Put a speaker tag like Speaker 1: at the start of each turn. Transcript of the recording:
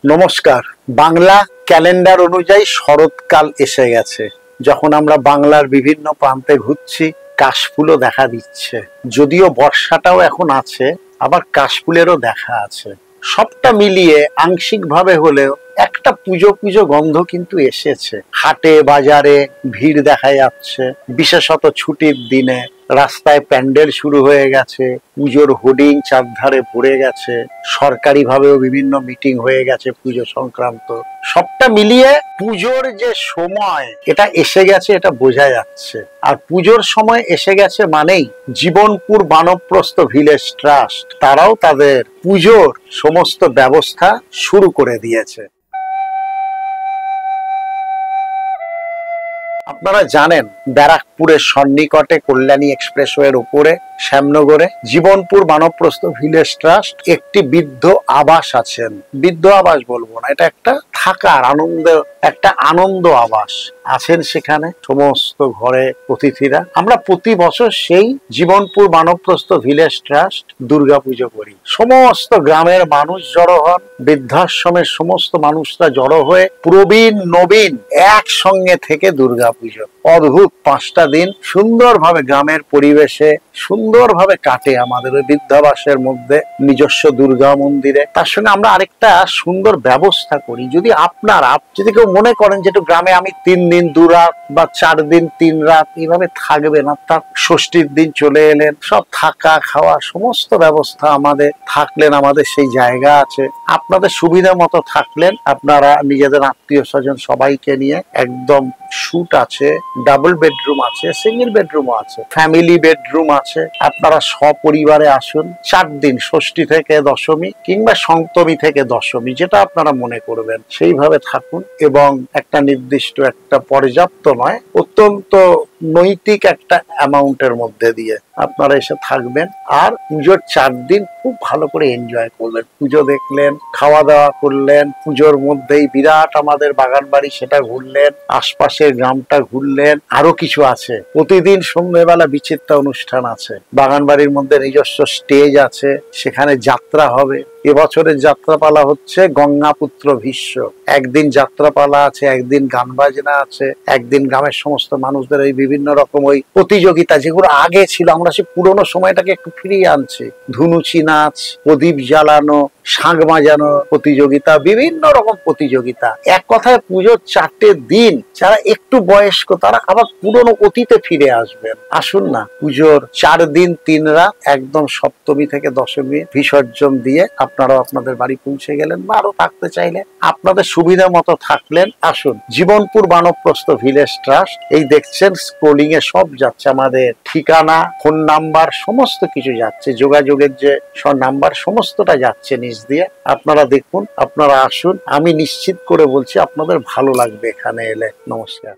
Speaker 1: নমস্কার। বাংলা ক্যালেন্ডার অনুযায়ী শরৎকাল এসে গেছে। যখন আমরা বাংলার বিভিন্ন প্রান্তে ঘুরছি, কাশফুলও দেখা দিচ্ছে। যদিও বর্ষাটাও এখন আছে, আবার কাশফুলেরও দেখা আছে। সবটা মিলিয়ে আংশিকভাবে হলেও একটা পুজো পুজো গন্ধ কিন্তু এসেছে। হাটে বাজারে ভিড় দেখা যাচ্ছে, বিশেষত ছুটির দিনে রাস্তায় প্যান্ডেল শুরু হয়ে গেছে, পুজোর হোর্ডিং চারধারে ভরে গেছে, সরকারি ভাবেও বিভিন্ন মিটিং হয়ে গেছে পুজো সংক্রান্ত। সবটা মিলিয়ে পুজোর যে সময় এটা এসে গেছে, এটা বোঝা যাচ্ছে। আর পুজোর সময় এসে গেছে মানেই জীবনপুর বানপ্রস্থ ভিলেজ ট্রাস্ট তারাও তাদের পুজোর সমস্ত ব্যবস্থা শুরু করে দিয়েছে। আপনারা জানেন, ব্যারাকপুরের সন্নিকটে কল্যাণী এক্সপ্রেসওয়ের উপরে শ্যামনগরে জীবনপুর বানপ্রস্থ ভিলেজ ট্রাস্ট একটি বৃদ্ধ আবাস আছেন। বৃদ্ধ আবাস বলবো না, এটা একটা থাকার আনন্দ আবাস আছেন। সেখানে সমস্ত ঘরে অতিথিরা। আমরা প্রতি বছর সেই জীবনপুর বানপ্রস্থ ভিলেজ ট্রাস্ট দুর্গাপুজো করি। সমস্ত গ্রামের মানুষ জড়ো হন, বৃদ্ধাশ্রমের সমস্ত মানুষরা জড়ো হয়ে প্রবীণ নবীন একসঙ্গে থেকে দুর্গাপুজো। অদ্ভুত 5টা দিন সুন্দরভাবে গ্রামের পরিবেশে সুন্দরভাবে কাটে আমাদের ওই বৃদ্ধাবাসের মধ্যে, নিজস্ব দুর্গা মন্দিরে। তার সঙ্গে আমরা আরেকটা সুন্দর ব্যবস্থা করি। যদি যদি কেউ মনে করেন যে একটু গ্রামে আমি 3 দিন 2 রাত বা 4 দিন 3 রাত এইভাবে থাকবেন, অর্থাৎ ষষ্ঠীর দিন চলে এলেন, সব থাকা খাওয়া সমস্ত ব্যবস্থা আমাদের থাকলেন, আমাদের সেই জায়গা আছে। আপনাদের সুবিধা মতো থাকলেন, আপনারা নিজেদের আত্মীয় স্বজন সবাইকে নিয়ে। একদম শুট আছে, ডাবল বেডরুম আছে, সিঙ্গেল বেডরুমও আছে, ফ্যামিলি বেডরুম আছে। আপনারা সপরিবারে আসুন। 4 দিন, ষষ্ঠী থেকে দশমী কিংবা সপ্তমী থেকে দশমী, যেটা আপনারা মনে করবেন সেইভাবে থাকুন। এবং একটা নির্দিষ্ট, একটা পর্যাপ্ত নয়, অত্যন্ত নৈতিক একটা অ্যামাউন্টের মধ্যে দিয়ে আপনারা এসে থাকবেন। আর পুজোর 4 দিন খুব ভালো করে এনজয় করলেন। পুজো দেখলেন, খাওয়া দাওয়া করলেন, পুজোর মধ্যেই বিরাট আমাদের বাগান বাড়ি সেটা ঘুরলেন, আশপাশের গ্রামটা ঘুরলেন। আরো কিছু আছে, প্রতিদিন সন্ধ্যেবেলা বিচিত্রা অনুষ্ঠান আছে। বাগান বাড়ির মধ্যে নিজস্ব স্টেজ আছে, সেখানে যাত্রা হবে। এবছরের যাত্রাপালা হচ্ছে গঙ্গাপুত্র ভীষ্ম। একদিন যাত্রাপালা আছে, একদিন গান বাজনা আছে, একদিন গ্রামের সমস্ত মানুষদের ওই বিভিন্ন রকম ওই প্রতিযোগিতা যেগুলো আগে ছিল, আমরা সেই পুরোনো সময়টাকে একটু ফিরিয়ে আনছি। ধুনুচি নাচ, প্রদীপ জ্বালানো, শাঁখ বাজানো প্রতিযোগিতা, বিভিন্ন রকম প্রতিযোগিতা। এক কথায় পুজোর 4টে দিন যারা একটু বয়স্ক তারা আবার পুরোনো অতীতে ফিরে আসবেন। আসুন না, পুজোর 4 দিন 3 রাত একদম সপ্তমী থেকে দশমী বিসর্জন দিয়ে আপনারাও আপনাদের বাড়ি পৌঁছে গেলেন, বা আরো থাকতে চাইলে আপনাদের সুবিধা মতো থাকলেন। আসুন, জীবনপুর বানপ্রস্থ ভিলেজ ট্রাস্ট। এই দেখছেন স্ক্রোলিং এ সব যাচ্ছে, আমাদের ঠিকানা, ফোন নাম্বার সমস্ত কিছু যাচ্ছে, যোগাযোগের যে সব নাম্বার সমস্তটা যাচ্ছে নিচ দিয়ে। আপনারা দেখুন, আপনারা আসুন, আমি নিশ্চিত করে বলছি আপনাদের ভালো লাগবে এখানে এলে। নমস্কার।